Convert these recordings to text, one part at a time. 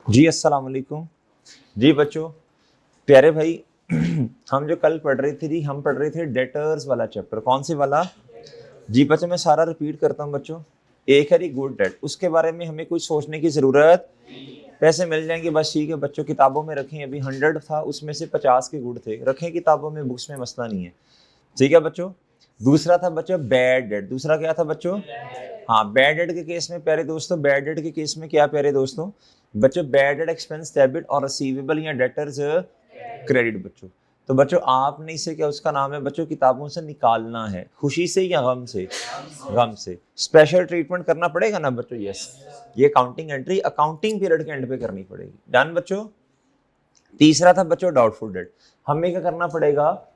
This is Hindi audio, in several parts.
जी अस्सलाम वालेकुम। जी बच्चों, प्यारे भाई हम जो कल पढ़ रहे थे जी, हम पढ़ रहे थे डेटर्स वाला चैप्टर। कौन से वाला? जी बच्चों, मैं सारा रिपीट करता हूँ बच्चों। एक है जी गुड डेट, उसके बारे में हमें कुछ सोचने की ज़रूरत। पैसे मिल जाएंगे बस ठीक है बच्चों, किताबों में रखें। अभी 100 था, उसमें से 50 के गुड थे, रखें किताबों में, बुक्स में मसला नहीं है। ठीक है बच्चों। दूसरा था बच्चों बैड डेट। दूसरा क्या था बच्चों? हाँ, बैड डेट के केस में प्यारे दोस्तों, बैड डेट के केस में क्या प्यारे दोस्तों? बच्चों बैड डेट एक्सपेंस डेबिट और रिसीवेबल या डेटर्स क्रेडिट बच्चों। तो बच्चों आपने इसे, क्या उसका नाम है बच्चों, किताबों से निकालना है। खुशी से या गम से? गम से। स्पेशल ट्रीटमेंट करना पड़ेगा ना बच्चों? यस। ये काउंटिंग एंट्री अकाउंटिंग पीरियड के एंड पे करनी पड़ेगी। डन बच्चों। तीसरा था बच्चों डाउटफुल डेट। हमें क्या करना पड़ेगा?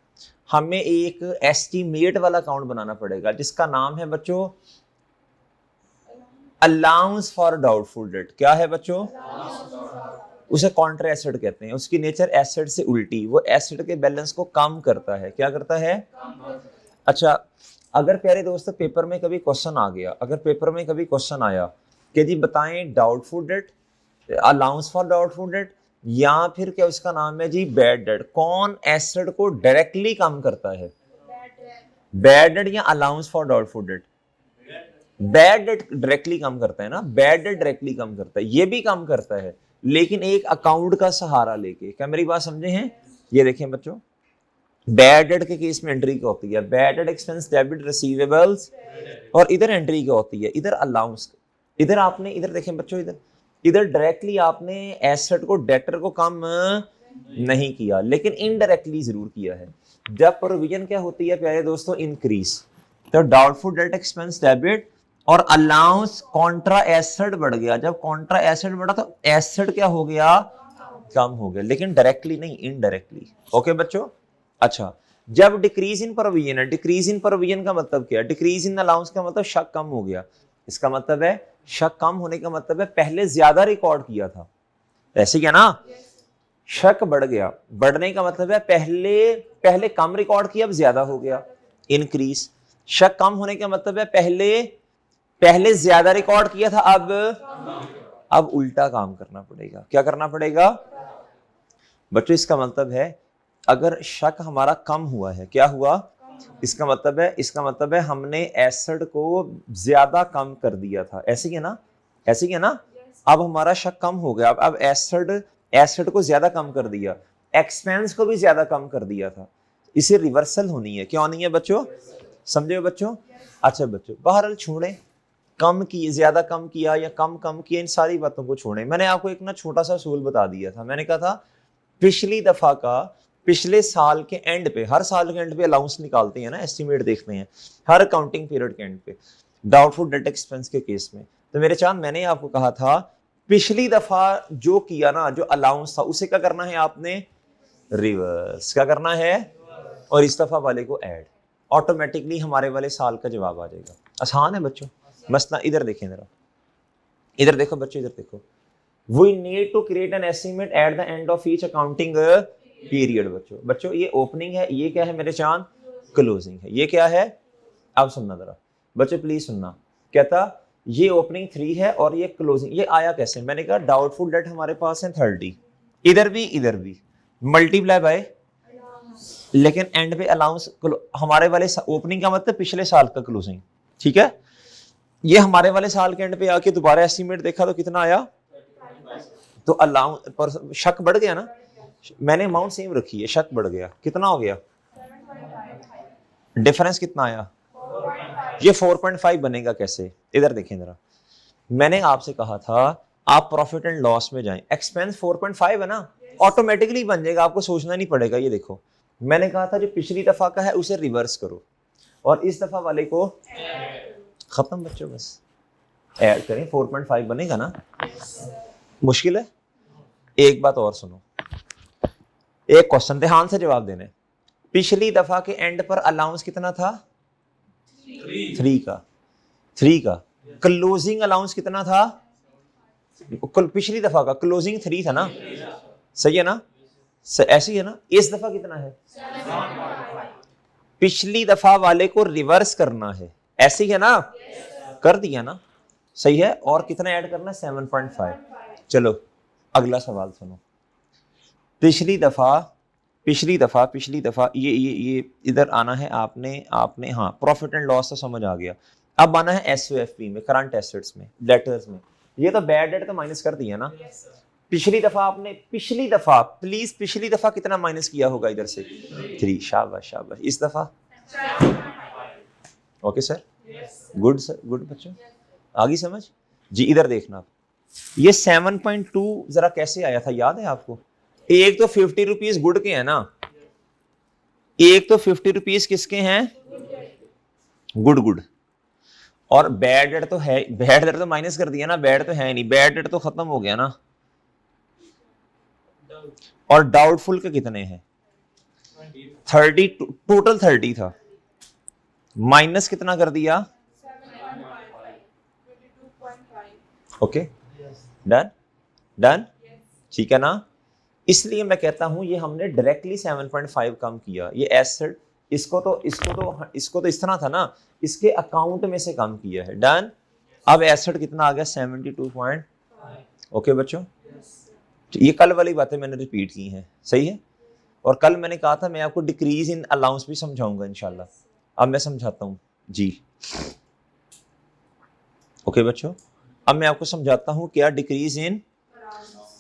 हमें एक एस्टीमेट वाला अकाउंट बनाना पड़ेगा जिसका नाम है बच्चों अलाउंस फॉर डाउटफुल डेट। क्या है बच्चों? उसे कॉन्ट्रा एसेट कहते हैं। उसकी नेचर एसेट से उल्टी, वो एसेट के बैलेंस को कम करता है। क्या करता है? अच्छा, अगर प्यारे दोस्तों पेपर में कभी क्वेश्चन आ गया, अगर पेपर में कभी क्वेश्चन आया कि जी बताएं doubtful date, allowance for doubtful debt, या फिर क्या उसका नाम है जी बैड डेट, कौन एसेट को डायरेक्टली कम करता है? बैड डेट या allowance for doubtful debt? Bad debt directly come करता है ना, बैड डेट डायरेक्टली कम करता है, ये भी कम करता है लेकिन एक अकाउंट का सहारा लेके। क्या मेरी बात समझे हैं? ये देखें बच्चों, बैड डेट के केस में एंट्री क्या होती है? Bad debt expense debit receivables, और इधर एंट्री क्या होती है? इधर अलाउंस। इधर आपने, इधर देखें बच्चों, इधर इधर डायरेक्टली आपने एसेट को, डेटर को कम नहीं किया लेकिन इनडायरेक्टली जरूर किया है। जब प्रोविजन क्या होती है प्यारे दोस्तों? इंक्रीज। तो डाउटफुल डेट एक्सपेंस डेबिट और अलाउंस कॉन्ट्रा एसेट बढ़ गया। जब कॉन्ट्रा एसेट बढ़ा तो एसेट क्या हो गया? कम हो गया, लेकिन डायरेक्टली नहीं, इनडायरेक्टली। ओके बच्चों। अच्छा, जब डिक्रीज इन प्रोविजन है, डिक्रीज इन प्रोविजन का मतलब क्या है? डिक्रीज इन अलाउंस का मतलब शक कम हो गया। इसका मतलब है, शक कम होने का मतलब है पहले ज्यादा रिकॉर्ड किया था, ऐसे क्या ना? शक बढ़ गया, बढ़ने का मतलब है पहले पहले कम रिकॉर्ड किया, अब ज्यादा हो गया, इंक्रीज। शक कम होने का मतलब है पहले पहले ज्यादा रिकॉर्ड किया था, अब उल्टा काम करना पड़ेगा। क्या करना पड़ेगा बच्चों? इसका मतलब है अगर शक हमारा कम हुआ है, क्या हुआ? इसका मतलब है हमने एसिड को ज्यादा कम कर दिया था, ऐसे ही ना? ऐसे ही ना? अब हमारा शक कम हो गया, अब एसिड को ज्यादा कम कर दिया, एक्सपेंस को भी ज्यादा कम कर दिया था। इसे रिवर्सल होनी है। क्या होनी है बच्चों? समझे बच्चों? अच्छा बच्चों, बहरहाल छोड़े, कम किए, ज्यादा कम किया या कम कम किया, इन सारी बातों को छोड़े। मैंने आपको एक ना छोटा सा असूल बता दिया था। मैंने कहा था पिछली दफा का, पिछले साल के एंड पे, हर साल के एंड पे अलाउंस निकालते हैं ना, एस्टिमेट देखते हैं हर अकाउंटिंग पीरियड के एंड पे, डाउटफुल डेट एक्सपेंस के केस में। तो मेरे चांद, मैंने आपको कहा था पिछली दफा जो किया ना, जो अलाउंस था, उसे क्या करना है आपने? रिवर्स। क्या करना है? और इस दफा वाले को ऐड, ऑटोमेटिकली हमारे वाले साल का जवाब आ जाएगा। आसान है बच्चों। मसला इधर देखें जरा, इधर देखो बच्चों, इधर देखो। We need to create an estimate at the end of each accounting period। बच्चों ये ओपनिंग है, ये क्या है मेरे चांद? क्लोजिंग है। ये क्या है? अब सुनना जरा बच्चों, प्लीज सुनना। कहता ये ओपनिंग 3 है और ये क्लोजिंग। ये आया कैसे? मैंने कहा डाउटफुल डेट हमारे पास है 30, इधर भी मल्टीप्लाई बाय, लेकिन एंड पे अलाउंस हमारे वाले ओपनिंग का मतलब पिछले साल का क्लोजिंग। ठीक है, ये हमारे वाले साल के एंड पे आके दोबारा एस्टिमेट देखा तो कितना आया? तो अलाउंस पर शक बढ़ गया ना, मैंने अमाउंट सेम रखी है, शक बढ़ गया, कितना हो गया? डिफरेंस कितना आया? ये 4.5 बनेगा कैसे? इधर देखें जरा, मैंने आपसे कहा था आप प्रॉफिट एंड लॉस में जाएं, एक्सपेंस 4.5 है ना, ऑटोमेटिकली बन जाएगा, आपको सोचना नहीं पड़ेगा। ये देखो, मैंने कहा था जो पिछली दफा का है उसे रिवर्स करो और इस दफा वाले को खत्म बच्चों, बस ऐड करें, 4.5 बनेगा ना। मुश्किल है? एक बात और सुनो, एक क्वेश्चन ध्यान से जवाब देने। पिछली दफा के एंड पर अलाउंस कितना था? 3 का। क्लोजिंग अलाउंस कितना था? पिछली दफा का क्लोजिंग 3 था ना, सही है ना? ऐसी है ना? इस दफा कितना है? पिछली दफा वाले को रिवर्स करना है, ऐसी है ना? कर दिया ना, सही है। और कितना ऐड करना है? 7.5। चलो अगला सवाल सुनो। पिछली दफा ये इधर आना है आपने हाँ, प्रॉफिट एंड लॉस तो समझ आ गया। अब आना है एसओएफपी में, करंट एसेट्स में, डेटर्स में। ये तो बैड डेट तो माइनस कर दिया ना। पिछली दफा प्लीज पिछली दफा कितना माइनस किया होगा इधर से? 3। शाबाश शाबाश। इस दफा okay sir, good sir, good बच्चों, आगे समझ जी। इधर देखना, ये 7.2 जरा कैसे आया था, याद है आपको? एक तो 50 रुपीज गुड के हैं ना, एक तो 50 रुपीज किसके हैं? गुड। और बैड डेट तो है, बैड डेट तो माइनस कर दिया ना, बैड तो है नहीं, बैड डेट तो खत्म हो गया ना। और डाउटफुल के कितने हैं? 30, टोटल 30 था, माइनस कितना कर दिया? ओके, डन, ठीक है ना। इसलिए मैं कहता हूं ये हमने डायरेक्टली 7.5 कम किया। ये एसेट इसको तो इस तरह था ना, इसके अकाउंट में से कम किया है। डन। अब एसेट कितना आ गया? 72. ओके बच्चों, ये कल वाली बातें मैंने रिपीट की हैं, सही है। और कल मैंने कहा था मैं आपको डिक्रीज इन अलाउंस भी समझाऊंगा इंशाल्लाह। अब मैं समझाता हूं जी। ओके बच्चों, अब मैं आपको समझाता हूं क्या डिक्रीज इन।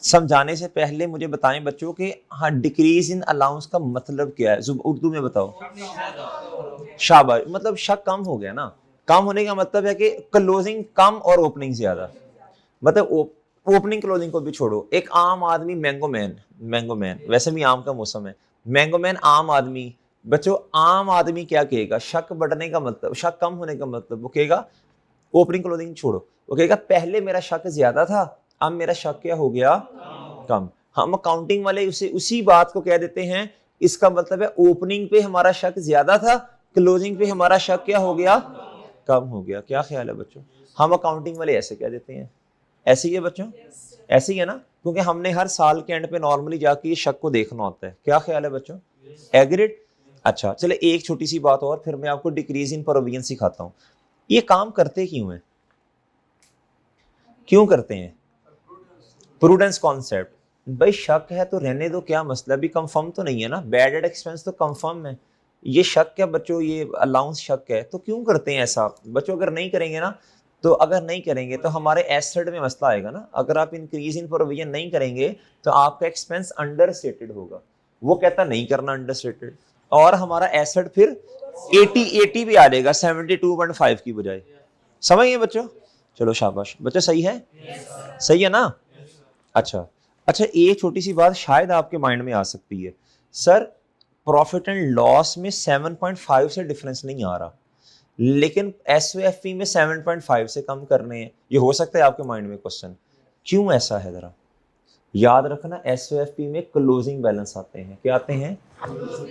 समझाने से पहले मुझे बताएं बच्चों कि हाँ, डिक्रीज इन अलाउंस का मतलब क्या है, उर्दू में बताओ। शाबाश, मतलब शक कम हो गया ना। कम होने का मतलब है कि क्लोजिंग कम और ओपनिंग ज्यादा। मतलब ओपनिंग क्लोजिंग को भी छोड़ो। एक आम आदमी मैंगो मैन, वैसे भी आम का मौसम है, मैंगो मैन आम आदमी। बच्चों आम आदमी क्या कहेगा? शक बढ़ने का मतलब, शक कम होने का मतलब वो कहेगा, ओपनिंग क्लोजिंग छोड़ो, वो कहेगा पहले मेरा शक ज्यादा था, अब मेरा शक क्या हो गया? कम। हम अकाउंटिंग वाले उसी बात को कह देते हैं, इसका मतलब है ओपनिंग पे हमारा शक ज्यादा था, क्लोजिंग पे हमारा शक क्या हो गया? कम हो गया। क्या ख्याल है बच्चों? हम अकाउंटिंग वाले ऐसे कह देते हैं। ऐसे ही है बच्चों, ऐसे ही है ना, क्योंकि हमने हर साल के एंड पे नॉर्मली जाके ये शक को देखना होता है। क्या ख्याल है बच्चों? एग्रीड। अच्छा चले, एक छोटी सी बात और, फिर मैं आपको डिक्रीज इन प्रोविजन सिखाता हूं। ये काम करते क्यों है? क्यों करते हैं? Prudence concept. भाई शक है तो रहने दो, क्या मसला, भी कंफर्म तो नहीं है ना, बैड डेट एक्सपेंस तो कंफर्म है। ये शक है बच्चों, ये अलाउंस शक है, तो क्यों करते हैं ऐसा बच्चों? अगर नहीं करेंगे ना, तो अगर नहीं करेंगे तो हमारे एसेट में मसला आएगा ना। अगर आप इंक्रीज इन प्रोविजन नहीं करेंगे तो आपका एक्सपेंस अंडर स्टेटेड होगा। वो कहता नहीं करना अंडर स्टेटेड, और हमारा एसेट फिर 80 भी आ जाएगा 72.5 की बजाय। समझ गए बच्चों? चलो शाबाश बच्चों, सही है, सही है ना। अच्छा, एक छोटी सी बात शायद आपके माइंड में आ सकती है, सर प्रॉफिट एंड लॉस में 7.5 से डिफरेंस नहीं आ रहा, लेकिन एसओएफपी में 7.5 से कम करने हैं। ये हो सकता है आपके माइंड में क्वेश्चन, क्यों ऐसा है? जरा याद रखना, एसओएफपी में क्लोजिंग बैलेंस आते हैं। क्या आते हैं?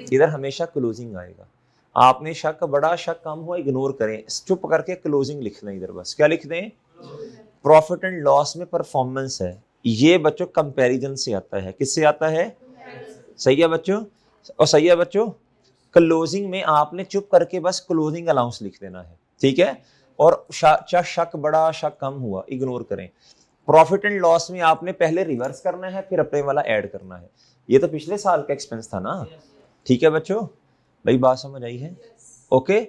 इधर हमेशा क्लोजिंग आएगा। आपने शक, बड़ा शक कम हुआ इग्नोर करें, चुप करके क्लोजिंग लिख लें इधर, बस क्या लिख दें? प्रॉफिट एंड लॉस में परफॉर्मेंस है, ये बच्चों कंपैरिजन से आता है। किससे आता है? सही है बच्चों, और सही है बच्चों। क्लोजिंग में आपने चुप करके बस क्लोजिंग अलाउंस लिख देना है, ठीक है। और शक बड़ा शक कम हुआ इग्नोर करें। प्रॉफिट एंड लॉस में आपने पहले रिवर्स करना है, फिर अपने वाला ऐड करना है। ये तो पिछले साल का एक्सपेंस था ना, ठीक है बच्चों, भाई बात समझ आई है? ओके,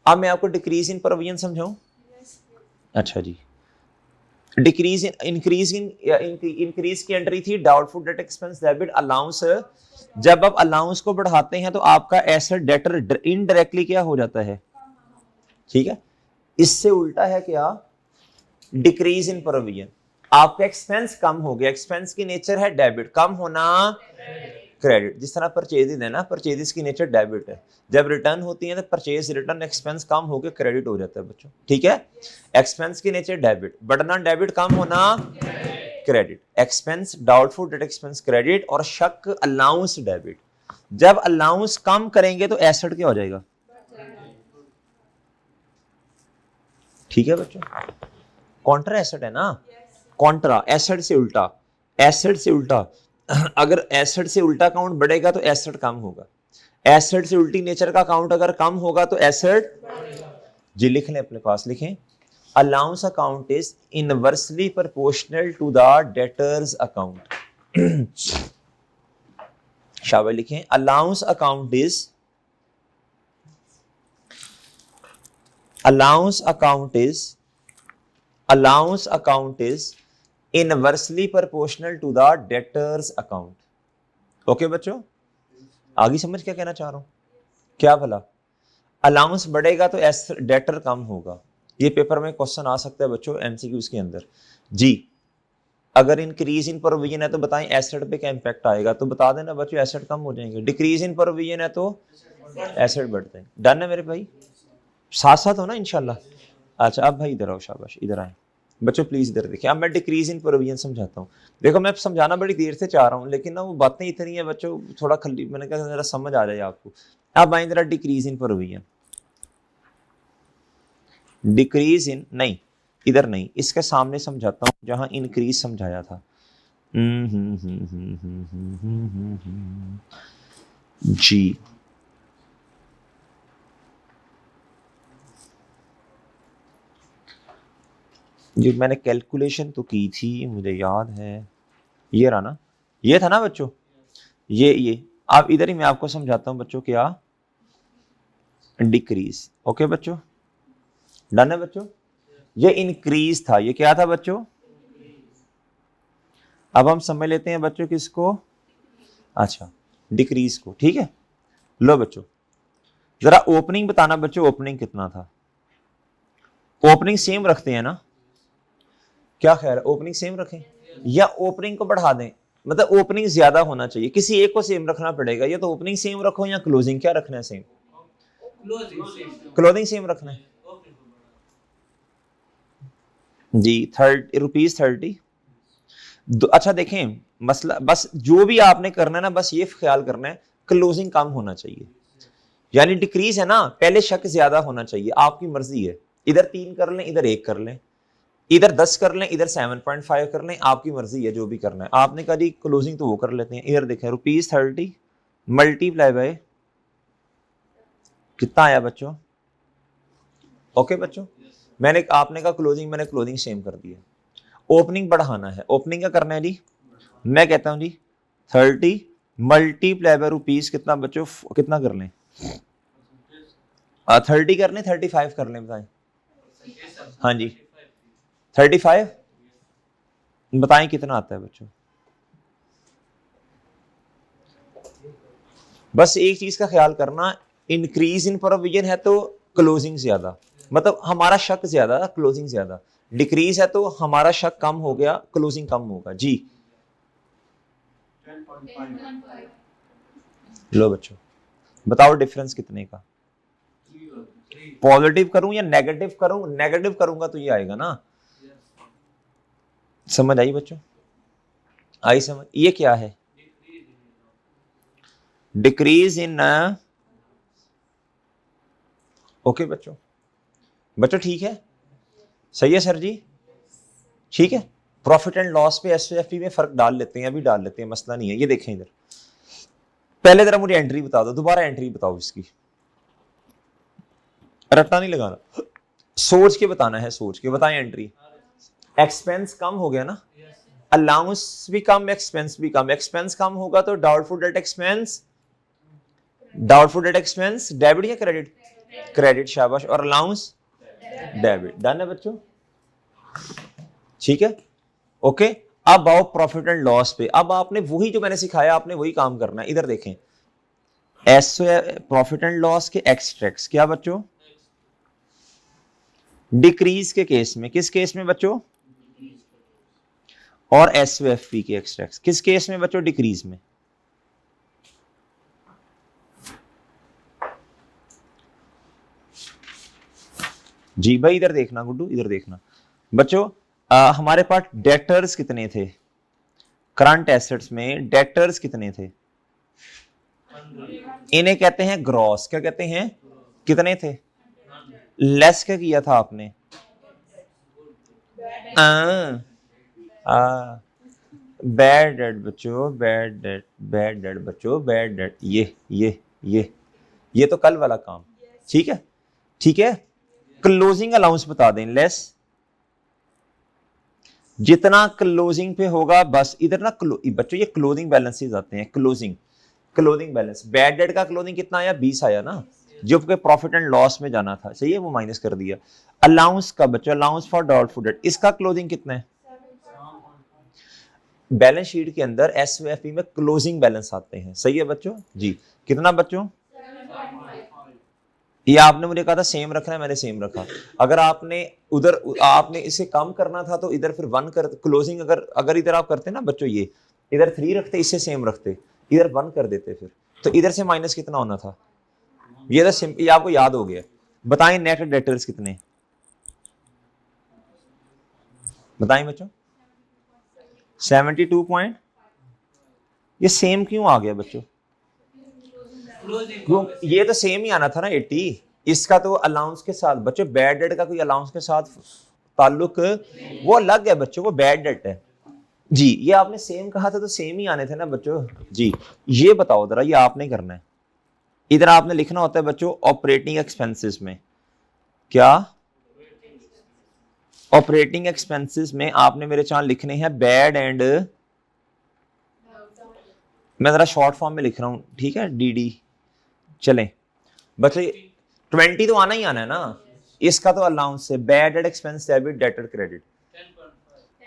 अब मैं आपको डिक्रीज इन प्रोविजन समझाऊं। अच्छा जी, डिक्रीज इंक्रीज की एंट्री थी doubtful debt expense debit allowance. जब आप अलाउंस को बढ़ाते हैं तो आपका एसेट डेटर इनडायरेक्टली क्या हो जाता है? ठीक है, इससे उल्टा है क्या? डिक्रीज इन प्रोविजन, आपका एक्सपेंस कम हो गया, एक्सपेंस की नेचर है डेबिट, कम होना क्रेडिट। जिस तरह परचेजेज है ना, परचेजेज की नेचर डेबिट है, जब रिटर्न होती है तो परचेज रिटर्न एक्सपेंस कम होकर क्रेडिट हो जाता है बच्चों, ठीक है। एक्सपेंस की नेचर डेबिट, बढ़ना डेबिट, कम होना credit. Expense doubtful debt expense credit, और शक अलाउंस डेबिट। जब अलाउंस कम करेंगे तो एसेट क्या हो जाएगा? ठीक है बच्चों, कॉन्ट्रा एसेट है ना, कॉन्ट्रा एसेट से उल्टा, एसेट से उल्टा। अगर एसेट से उल्टा काउंट बढ़ेगा तो एसेट कम होगा, एसेट से उल्टी नेचर का काउंट अगर कम होगा तो एसेट। जी लिख लें, अपने पास लिखें, allowance account is inversely proportional to the debtors account. शाबाश लिखें, allowance account is inversely proportional to the debtors account. Okay बच्चों, आगे समझ क्या कहना चाह रहा हूं? क्या भला, अलाउंस बढ़ेगा तो डेटर कम होगा। ये पेपर में क्वेश्चन आ सकता है बच्चों एमसीक्यूज के अंदर। जी, अगर इंक्रीज इन प्रोविजन है तो बताएं एसेट पे क्या इंपैक्ट आएगा, तो बता देना बच्चों एसेट कम हो जाएंगे। डिक्रीज इन प्रोविजन है तो एसेट बढ़ते हैं। डन है मेरे भाई, साथ साथ हो ना इंशाल्लाह। अच्छा अब भाई इधर आओ, शाबाश इधर आए बच्चों, प्लीज इधर देखिए। अब मैं डिक्रीज इन प्रोविजन समझाता हूँ। देखो मैं समझाना बड़ी देर से चाह रहा हूँ, लेकिन ना वो बातें इतनी है बच्चों, थोड़ा खली, मैंने कहा जरा समझ आ जाए आपको। अब आए जरा decrease in provision. Decrease in नहीं, इधर नहीं, इसके सामने समझाता हूँ जहां इंक्रीज समझाया था। जी ये मैंने कैलकुलेशन तो की थी, मुझे याद है, ये रहा ना, ये था ना बच्चों, ये आप इधर ही मैं आपको समझाता हूं बच्चों क्या डिक्रीज। ओके बच्चों, डन है बच्चों। ये इंक्रीज था, ये क्या था बच्चों? अब हम समझ लेते हैं बच्चों किसको, अच्छा डिक्रीज को। ठीक है, लो बच्चों जरा ओपनिंग बताना बच्चों, ओपनिंग कितना था? ओपनिंग सेम रखते हैं ना? क्या ख्याल है, ओपनिंग सेम रखें या ओपनिंग को बढ़ा दें? मतलब ओपनिंग ज्यादा होना चाहिए, किसी एक को सेम रखना पड़ेगा। या तो ओपनिंग सेम रखो या क्लोजिंग, क्या रखना है सेम? क्लोजिंग सेम रखना है जी। ₹30। अच्छा देखें, मसला बस जो भी आपने करना है ना, बस ये ख्याल करना है क्लोजिंग कम होना चाहिए। यानी डिक्रीज है ना, पहले शक ज्यादा होना चाहिए, आपकी मर्जी है। इधर 3 कर लें, इधर 1 कर लें, इधर 10 कर लें, इधर 7.5 कर लें, आपकी मर्जी है जो भी करना है। आपने कहा जी क्लोजिंग तो वो कर लेते हैं। इधर देखें ₹30 मल्टीप्लाई बाय कितना आया बच्चों? ओके बच्चों, मैंने आपने कहा क्लोजिंग, मैंने क्लोजिंग सेम कर दिया। ओपनिंग बढ़ाना है, ओपनिंग का करना है जी। मैं कहता हूं जी 30 मल्टीप्लाई बाय रुपीज कितना बच्चों, कितना कर लें? 30 कर लें, 35 कर लें, बताएं। हाँ जी 35, बताएं कितना आता है बच्चों? बस एक चीज का ख्याल करना, इंक्रीज इन प्रोविजन है तो क्लोजिंग ज्यादा, मतलब हमारा शक ज्यादा, क्लोजिंग ज्यादा। डिक्रीज है तो हमारा शक कम हो गया, क्लोजिंग कम होगा जी। लो बच्चों बताओ डिफरेंस कितने का? पॉजिटिव करूं या नेगेटिव करूं? नेगेटिव करूंगा तो ये आएगा ना। समझ आई बच्चों? आई समझ? ये क्या है? डिक्रीज इन, ओके बच्चों, बच्चों ठीक है, सही है सर जी, ठीक है। प्रॉफिट एंड लॉस पे एसओएफपी में फर्क डाल लेते हैं, अभी डाल लेते हैं, मसला नहीं है। ये देखें इधर, पहले जरा मुझे एंट्री बता दो, दोबारा एंट्री बताओ इसकी, रट्टा नहीं लगाना, सोच के बताना है, सोच के बताएं एंट्री। एक्सपेंस कम हो गया ना, अलाउंस भी कम, एक्सपेंस भी कम। एक्सपेंस कम होगा तो doubtful debt expense, doubtful debt expense debit या क्रेडिट? क्रेडिट, शाबाश। और अलाउंस डेबिट। डन है बच्चों, ठीक है, ओके। अब आओ प्रॉफिट एंड लॉस पे। अब आपने वही जो मैंने सिखाया, आपने वही काम करना है। इधर देखें, एस प्रॉफिट एंड लॉस के एक्सट्रैक्ट्स क्या बच्चों? डिक्रीज के केस में, किस केस में बच्चों? और एसओएफपी के एक्सट्रैक्ट्स किस केस में बच्चों? डिक्रीज में। जी भाई इधर देखना गुड्डू, इधर देखना बच्चों, हमारे पास डेटर्स कितने थे? करंट एसेट्स में डेटर्स कितने थे? इन्हें कहते हैं ग्रॉस। क्या कहते हैं? कितने थे? लेस क्या किया था आपने? बैड डेट बच्चों, बैड डेट, बैड डेट बच्चों, बैड डेट। ये तो कल वाला काम, ठीक है, ठीक है। क्लोजिंग अलाउंस बता दें, लेस जितना क्लोजिंग पे होगा बस इधर ना बच्चों ये क्लोजिंग बैलेंसेस आते हैं, क्लोजिंग बैलेंस। बैड डेट का क्लोजिंग कितना आया, 20 आया ना, जो के प्रॉफिट एंड लॉस में जाना था, सही है, वो माइनस कर दिया। अलाउंस का बच्चों, अलाउंस फॉर डाउटफुल डेट, इसका क्लोजिंग कितना है? बैलेंस शीट के अंदर एसओएफई में क्लोजिंग बैलेंस आते हैं, सही है बच्चों जी। कितना बच्चों? ये आपने मुझे कहा था सेम रखना है, मैंने सेम रखा। अगर आपने उधर आपने इसे कम करना था तो इधर फिर 1 कर क्लोजिंग, अगर अगर इधर आप करते ना बच्चों, ये इधर 3 रखते, इससे सेम रखते, इधर 1 कर देते, फिर तो इधर से माइनस कितना होना था? ये तो सिंपल, ये आपको याद हो गया। बताएं नेट डेटर्स कितने, बताएं बच्चों? 72 पॉइंट। ये सेम क्यों आ गया बच्चों? क्यों? ये तो सेम ही आना था ना 80। इसका तो अलाउंस के साथ बच्चों, बैड डेट का कोई अलाउंस के साथ ताल्लुक वो अलग है बच्चों, वो बैड डेट है जी। ये आपने सेम कहा था तो सेम ही आने थे ना बच्चों जी। ये बताओ जरा, ये आपने करना है, इधर आपने लिखना होता है बच्चों ऑपरेटिंग एक्सपेंसेस में, क्या ऑपरेटिंग एक्सपेंसेस में आपने मेरे चांद लिखने हैं बैड एंड, मैं जरा शॉर्ट फॉर्म में लिख रहा हूं, ठीक है, डीडी। चलें बच्चे, 20 तो आना ही आना है ना, इसका तो अलाउंस है, bad and expense debit debtor credit.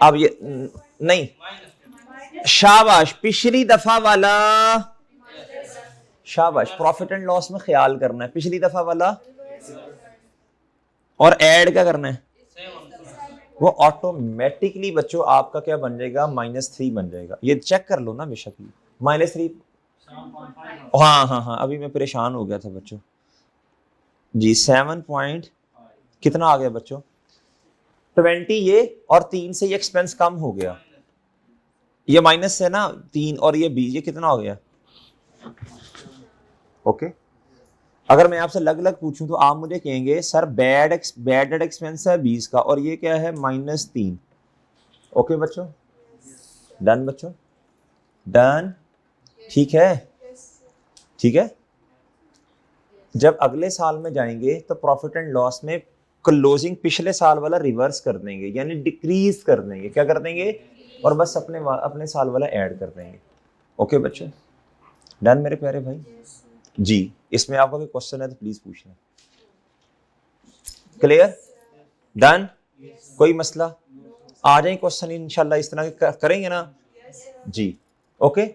अब ये नहीं, शाबाश, पिछली दफा वाला, शाबाश, प्रॉफिट एंड लॉस में ख्याल करना है, पिछली दफा वाला, और ऐड क्या करना है, वो ऑटोमेटिकली बच्चों आपका क्या बन जाएगा, -3 बन जाएगा। ये चेक कर लो ना बेशक, -3। हाँ हाँ हाँ, अभी मैं परेशान हो गया था बच्चों जी। 7 पॉइंट कितना आ गया बच्चों, 20 ये, और 3 से ये एक्सपेंस कम हो गया, ये माइनस है ना 3, और ये 20, ये कितना हो गया? ओके। अगर मैं आपसे अलग अलग पूछूं तो आप मुझे कहेंगे सर बैड डेट एक्सपेंस है 20 का, और ये क्या है, -3। ओके बच्चों, डन बच्चों, डन, ठीक है, ठीक है। जब अगले साल में जाएंगे तो प्रॉफिट एंड लॉस में क्लोजिंग पिछले साल वाला रिवर्स कर देंगे, यानी डिक्रीज कर देंगे, क्या कर देंगे, और बस अपने साल वाला ऐड कर देंगे। ओके बच्चों, डन मेरे प्यारे भाई जी। इसमें आपका कोई क्वेश्चन है तो प्लीज पूछना। क्लियर, डन, कोई मसला? आ जाए क्वेश्चन इंशाल्लाह, इस तरह के करेंगे ना जी। ओके,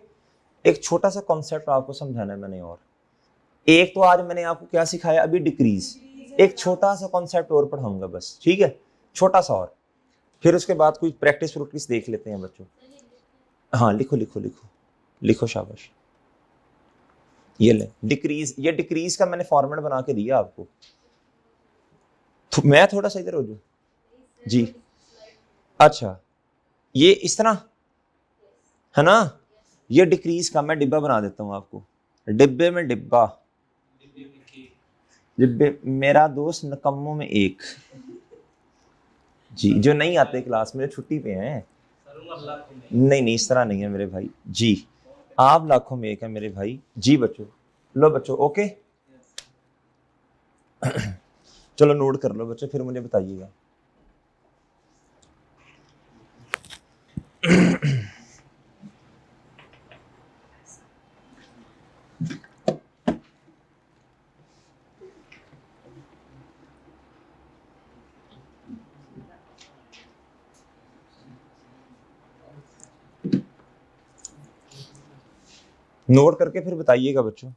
एक छोटा सा कॉन्सेप्ट आपको समझाना है मैंने, और एक तो आज मैंने आपको क्या सिखाया अभी, डिक्रीज, एक छोटा सा कॉन्सेप्ट और पढ़ाऊंगा बस, ठीक है, छोटा सा, और फिर उसके बाद कोई प्रैक्टिस देख लेते हैं बच्चों। हाँ लिखो लिखो लिखो लिखो, शाबाश। ये ले डिक्रीज, ये डिक्रीज का मैंने फॉर्मेट बना के दिया आपको, तो मैं थोड़ा सा इधर हो जाऊं जी। अच्छा, ये इस तरह है ना, ये डिक्रीज का मैं डिब्बा बना देता हूं आपको, डिब्बे में डिब्बा, डिब्बे, मेरा दोस्त नकम्मों में एक जी, जो नहीं आते क्लास में, छुट्टी पे हैं। नहीं नहीं, इस तरह नहीं है मेरे भाई जी, आप लाखों में एक है मेरे भाई जी। बच्चों लो बच्चों, ओके चलो नोट कर लो बच्चों, फिर मुझे बताइएगा। नोट करके फिर बताइएगा बच्चों।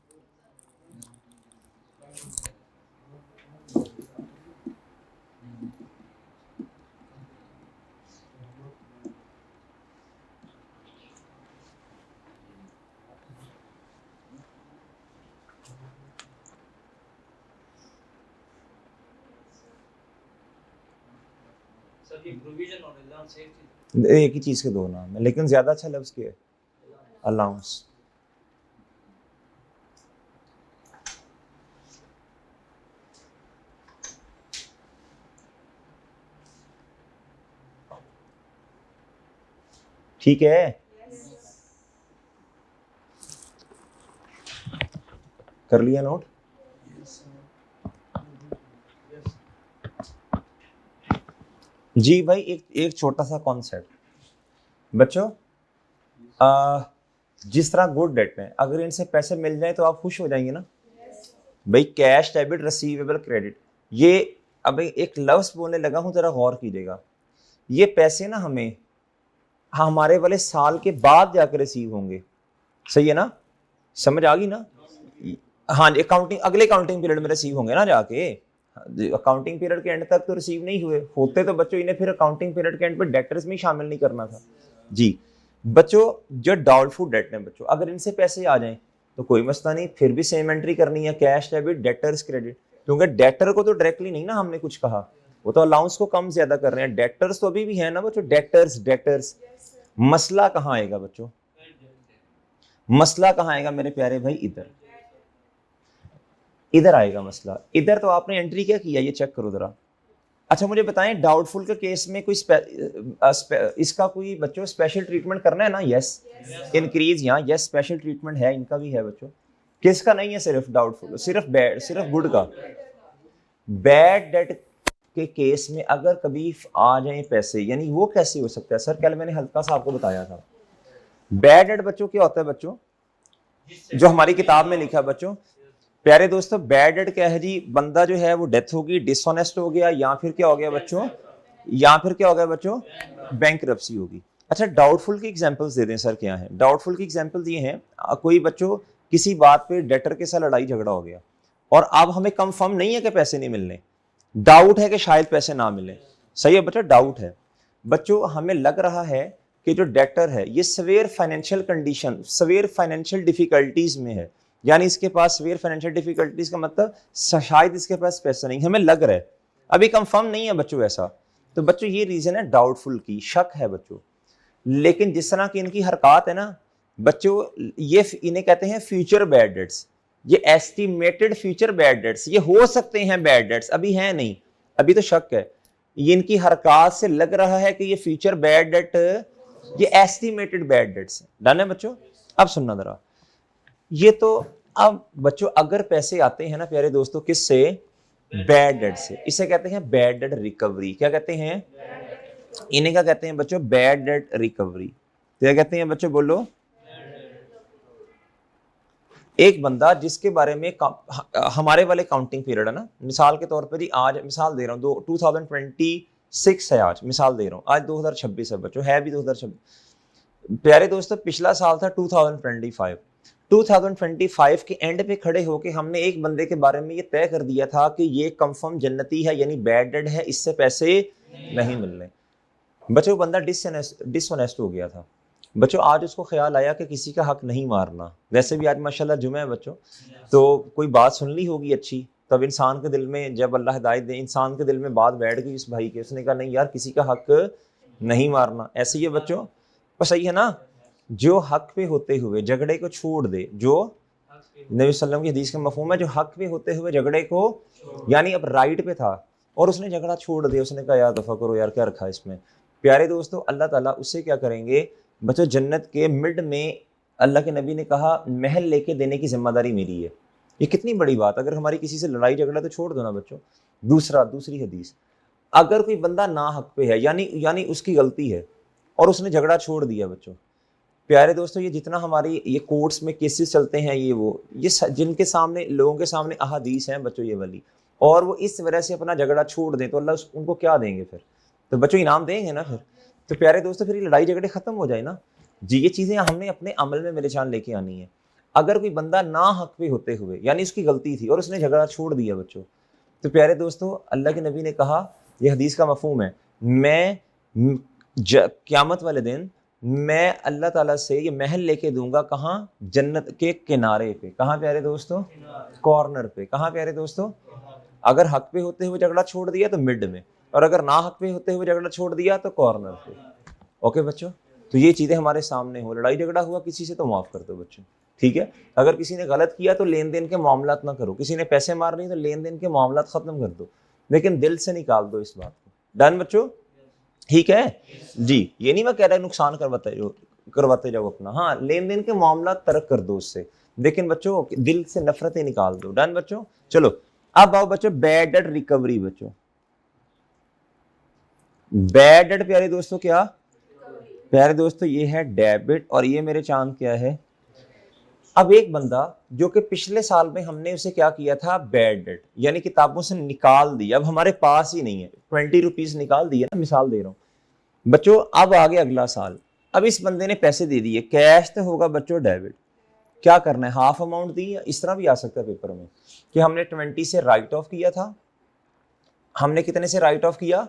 एक ही चीज के दो नाम है, लेकिन ज्यादा अच्छा लफ्ज क्या है, अलाउंस। ठीक है, कर लिया नोट जी भाई। एक छोटा सा कॉन्सेप्ट, बच्चों जिस तरह गुड डेट में अगर इनसे पैसे मिल जाए तो आप खुश हो जाएंगे ना। भाई कैश, डेबिट, रिसीवेबल, क्रेडिट, ये अब एक लफ्ज बोलने लगा हूं, जरा गौर कीजिएगा। ये पैसे ना हमें हमारे वाले साल के बाद जाकर रिसीव होंगे, सही है ना, समझ आ गई ना। हाँ, अकाउंटिंग अगले अकाउंटिंग पीरियड में रिसीव होंगे ना जाके, अकाउंटिंग पीरियड के एंड तक तो रिसीव नहीं हुए होते, तो बच्चों इन्हें फिर अकाउंटिंग पीरियड के एंड पे डेटर्स में शामिल नहीं करना था जी। बच्चों जो डाउटफुल डेट है बच्चों, अगर इनसे पैसे आ जाएं तो कोई मसला नहीं, फिर भी सेम एंट्री करनी है, कैश, डेबिट, डेटर्स, क्रेडिट, क्योंकि डेटर को तो डायरेक्टली नहीं ना हमने कुछ कहा, वो तो अलाउंस को कम ज्यादा कर रहे हैं, डेटर्स तो अभी भी है ना बच्चों, डेटर्स डेटर्स। मसला कहाँ आएगा बच्चों, मसला कहाँ आएगा मेरे प्यारे भाई, इधर इधर आएगा मसला। इधर तो आपने एंट्री क्या किया ये चेक करो जरा। अच्छा मुझे बताएं, डाउटफुल के केस में कोई इसका कोई बच्चों स्पेशल ट्रीटमेंट करना है ना? यस, इंक्रीज, यहाँ यस स्पेशल ट्रीटमेंट है, इनका भी है बच्चों। किसका नहीं है? सिर्फ डाउटफुल, सिर्फ बैड, सिर्फ गुड का। बैड डेट के केस में अगर कभी आ जाए पैसे, यानी वो कैसे हो सकता है सर? कल मैंने हल्का सा आपको बताया था। बैड डेट बच्चों क्या होता है बच्चों, जो हमारी किताब में लिखा है बच्चों, प्यारे दोस्तों, बैड डेट क्या है जी? बंदा जो है वो डेथ होगी, डिसऑनेस्ट हो गया, या फिर क्या हो गया बच्चों, या फिर क्या हो गया बच्चों, बैंकरप्सी होगी। अच्छा डाउटफुल की एग्जांपल्स दे दें सर, क्या है डाउटफुल की एग्जांपल्स? ये हैं, कोई बच्चों किसी बात पे डेटर के साथ लड़ाई झगड़ा हो गया और अब हमें कंफर्म नहीं है कि पैसे नहीं मिलने, डाउट है कि शायद पैसे ना मिले, सही है बच्चों, डाउट है बच्चों, हमें लग रहा है कि जो डेटर है ये severe financial condition, severe financial difficulties में है, यानी इसके पास सवेयर फाइनेंशियल डिफिकल्टीज का मतलब शायद इसके पास पैसा नहीं, हमें लग रहा है, अभी कंफर्म नहीं है बच्चों ऐसा, तो बच्चों ये रीजन है डाउटफुल की, शक है बच्चों। लेकिन जिस तरह की इनकी हरकत है ना बच्चों, ये इन्हें कहते हैं फ्यूचर बैड डेट्स, ये एस्टिमेटेड फ्यूचर बैड डेट्स, ये हो सकते हैं बैड डेट्स, अभी है नहीं, अभी तो शक है। ये इनकी हरकत से लग रहा है कि ये फ्यूचर बैड डेट, ये एस्टिमेटेड बैड डेट्स है। डन है बच्चों? अब सुनना जरा, ये तो अब बच्चों अगर पैसे आते हैं ना प्यारे दोस्तों, किससे? बैड डेट से, इसे कहते हैं बैड डेट रिकवरी। क्या कहते हैं इन्हें? क्या कहते हैं बच्चों? Bad debt recovery. क्या कहते हैं बच्चों, बोलो। एक बंदा जिसके बारे में हमारे वाले काउंटिंग पीरियड है ना, मिसाल के तौर पर जी, आज मिसाल दे रहा हूँ 2026 है, आज मिसाल दे रहा हूँ, आज 2026 है बच्चों, है भी 2026। प्यारे दोस्तों पिछला साल था 2025, 2025 के एंड पे खड़े होके हमने एक बंदे के बारे में ये तय कर दिया था कि ये कंफर्म जन्नती है, यानी बैड डेट है, इससे पैसे नहीं मिलने। बच्चों बंदा डिसऑनेस्ट हो गया था बच्चों, आज उसको ख्याल आया कि किसी का हक नहीं मारना, वैसे भी आज माशाल्लाह जुमे है बच्चों, तो कोई बात सुन ली होगी अच्छी, तब इंसान के दिल में, जब अल्लाह हिदायत दे, इंसान के दिल में बात बैठ गई उस भाई के, उसने कहा नहीं यार किसी का हक नहीं मारना। ऐसे ही है बच्चों, तो सही है ना, जो हक पे होते हुए झगड़े को छोड़ दे, जो नबी सल्लल्लाहु अलैहि वसल्लम की हदीस का मफहूम है, जो हक पे होते हुए झगड़े को, यानी अब राइट पे था और उसने झगड़ा छोड़ दिया, उसने कहा यार दफा करो यार, क्या रखा है इसमें। प्यारे दोस्तों अल्लाह ताला उससे क्या करेंगे बच्चों, जन्नत के मिड में अल्लाह के नबी ने कहा महल लेके देने की जिम्मेदारी मेरी है। ये कितनी बड़ी बात, अगर हमारी किसी से लड़ाई झगड़ा तो छोड़ दो ना बच्चों। दूसरी हदीस, अगर कोई बंदा ना हक पे है, यानी उसकी गलती है और उसने झगड़ा छोड़ दिया बच्चों, प्यारे दोस्तों ये जितना हमारी ये कोर्ट्स में केसेस चलते हैं, ये जिनके सामने, लोगों के सामने अहादीस हैं बच्चों ये वाली, और वो इस वजह से अपना झगड़ा छोड़ दें तो अल्लाह उनको क्या देंगे फिर? तो बच्चों इनाम देंगे ना फिर। तो प्यारे दोस्तों फिर ये लड़ाई झगड़े खत्म हो जाए ना जी। ये चीजें हमने अपने अमल में मेरे जान लेके आनी है। अगर कोई बंदा ना हक पे होते हुए, यानी उसकी गलती थी और उसने झगड़ा छोड़ दिया बच्चों, तो प्यारे दोस्तों अल्लाह के नबी ने कहा, ये हदीस का मफहूम है, मैं क़यामत वाले दिन मैं अल्लाह ताला से ये महल लेके दूंगा, कहाँ? जन्नत के किनारे पे। कहाँ प्यारे दोस्तों? कॉर्नर पे। कहाँ प्यारे दोस्तों? अगर हक पे होते हुए झगड़ा छोड़ दिया तो मिड में, और अगर ना हक पे होते हुए झगड़ा छोड़ दिया तो कॉर्नर पे। ओके बच्चों, तो ये चीजें हमारे सामने हो, लड़ाई झगड़ा हुआ किसी से तो माफ कर दो बच्चों, ठीक है। अगर किसी ने गलत किया तो लेन देन के मामलात ना करो, किसी ने पैसे मार लिए तो लेन देन के मामलात खत्म कर दो, लेकिन दिल से निकाल दो इस बात को। डन बच्चों? ठीक है जी। ये नहीं मैं कह रहा नुकसान करवाते जाओ अपना, हाँ लेन देन के मामला तर्क कर दो उससे, लेकिन बच्चों दिल से नफरतें निकाल दो। डन बच्चों? चलो अब आओ बच्चों बैड डेट रिकवरी। बच्चों बैड डेट प्यारे दोस्तों क्या? प्यारे दोस्तों ये है डेबिट और ये मेरे चांद क्या है। अब एक बंदा जो कि पिछले साल में हमने उसे क्या किया था, बैड डेट, यानी किताबों से निकाल दिया, अब हमारे पास ही नहीं है, 20 रुपीज निकाल दिया ना, मिसाल दे रहा हूं बच्चों। अब आ गया अगला साल, अब इस बंदे ने पैसे दे दिए, कैश तो होगा बच्चों डेबिट, क्या करना है, हाफ अमाउंट दी, या इस तरह भी आ सकता है पेपर में कि हमने 20 से राइट ऑफ किया था, हमने कितने से राइट ऑफ किया,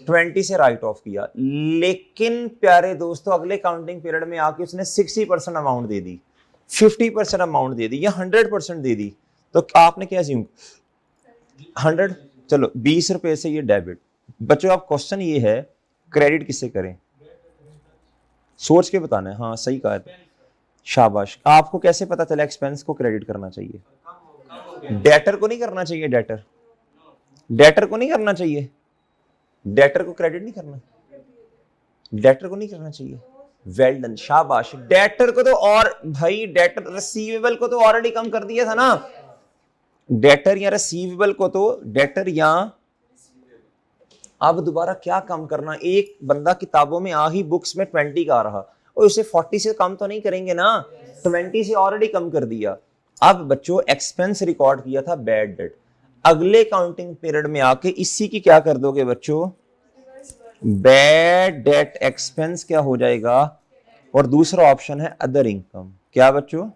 20 से राइट ऑफ किया, लेकिन प्यारे दोस्तों अगले काउंटिंग पीरियड में आके उसने 60% अमाउंट दे दी, 50% अमाउंट दे दी या 100% दे दी, तो आपने क्या अज्यूम, 100, चलो 20 रुपए से ये डेबिट। बच्चों अब क्वेश्चन ये है क्रेडिट किससे करें, सोच के बताना है। हाँ सही कहा है, शाबाश। आपको कैसे पता चला एक्सपेंस को क्रेडिट करना चाहिए, डेटर को नहीं करना चाहिए, डेटर को नहीं करना चाहिए, डेटर को क्रेडिट नहीं करना, डेटर को नहीं करना चाहिए, वेल डन, शाबाश। डेटर को तो, और भाई डेटर रिसीवेबल को तो ऑलरेडी कम कर दिया था ना, डेटर या रिसीवेबल को तो, डेटर या, अब दोबारा क्या कम करना, एक बंदा किताबों में आ ही बुक्स में 20 का आ रहा और उसे 40 से कम तो नहीं करेंगे ना, 20 से ऑलरेडी कम कर दिया। अब बच्चों एक्सपेंस रिकॉर्ड किया था बैड डेट, अगले काउंटिंग पीरियड में आके इसी की क्या कर दोगे बच्चों, बैड डेट एक्सपेंस क्या हो जाएगा, और दूसरा ऑप्शन है अदर इनकम, क्या बच्चों,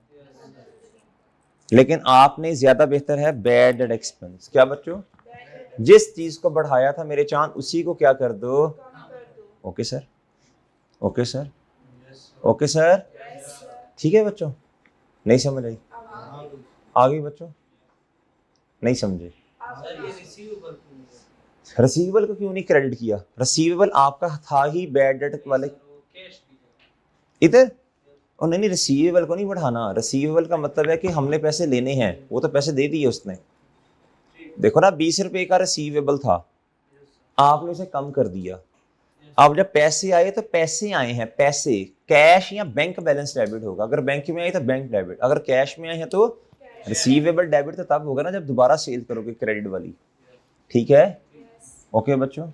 लेकिन आपने ज्यादा बेहतर है बैड डेट एक्सपेंस, क्या बच्चों, जिस चीज को बढ़ाया था मेरे चांद उसी को क्या कर दो, okay sir, okay sir, okay sir, ठीक है बच्चों, नहीं समझ आई, आ गई बच्चों, नहीं समझे, रिसीवेबल को क्यों नहीं क्रेडिट किया, रिसीवेबल आपका था ही बैड डेट वाले इधर, और नहीं रिसीवेबल को नहीं बढ़ाना, रिसीवेबल का मतलब है कि हमने पैसे लेने हैं, वो तो पैसे दे दिए उसने, देखो ना 20 रुपए का रिसीवेबल था, आपने उसे कम कर दिया, अब जब पैसे आए तो पैसे आए हैं, पैसे कैश या बैंक बैलेंस डेबिट होगा, अगर बैंक में आए तो बैंक डेबिट, अगर कैश में आए हैं तो रिसीवेबल डेबिट, तो तब होगा ना जब दोबारा सेल करोगे क्रेडिट वाली, ठीक है, ओके बच्चों,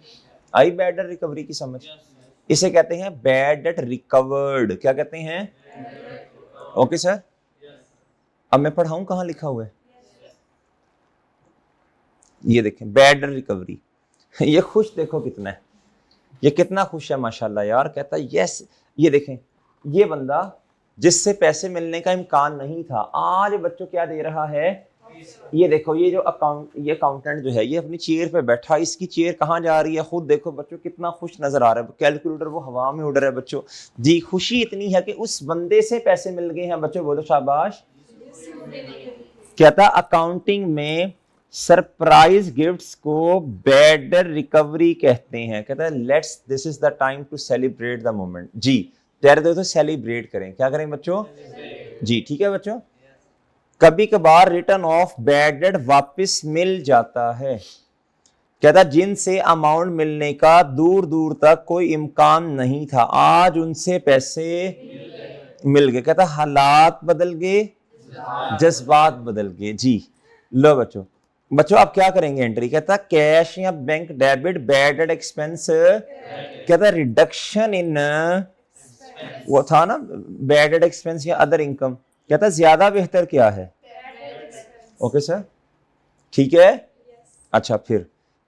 आई बैड डेट रिकवरी की समझ, इसे कहते हैं बैड डेट रिकवर्ड, क्या कहते हैं, ओके सर। अब मैं पढ़ाऊं कहां लिखा हुआ है, ये देखें बैड डेट रिकवरी, ये खुश देखो कितना है, ये कितना खुश है माशाल्लाह यार, कहता है यस, ये देखें ये बंदा जिससे पैसे मिलने का इम्कान नहीं था, आज बच्चों क्या दे रहा है, ये देखो ये जो अकाउंटेंट जो है ये अपनी चेयर पे बैठा, इसकी चेयर कहाँ जा रही है, खुद देखो बच्चों कितना खुश नजर आ रहा है, कैलकुलेटर वो हवा में उड़ रहा है बच्चों जी, खुशी इतनी है कि उस बंदे से पैसे मिल गए हैं बच्चों, बोलो शाबाश। कहता अकाउंटिंग में सरप्राइज गिफ्ट्स को बेटर रिकवरी कहते हैं, कहता है let's this is the time to celebrate the moment, जी प्यारे दोस्तों सेलिब्रेट करें, क्या करें बच्चों, जी ठीक है बच्चों। कभी कभार रिटर्न ऑफ बैड डेट वापस मिल जाता है, कहता जिनसे अमाउंट मिलने का दूर दूर तक कोई इम्कान नहीं था, आज उनसे पैसे मिल गए, कहता हालात बदल गए, जज्बात बदल गए, जी लो बच्चों, बच्चों आप क्या करेंगे एंट्री, कहता कैश या bank debit bad debt expense, कहता रिडक्शन इन, वो था ना बैड डेट एक्सपेंस या अदर इनकम, कहता ज्यादा बेहतर क्या है, ओके सर ठीक है, अच्छा फिर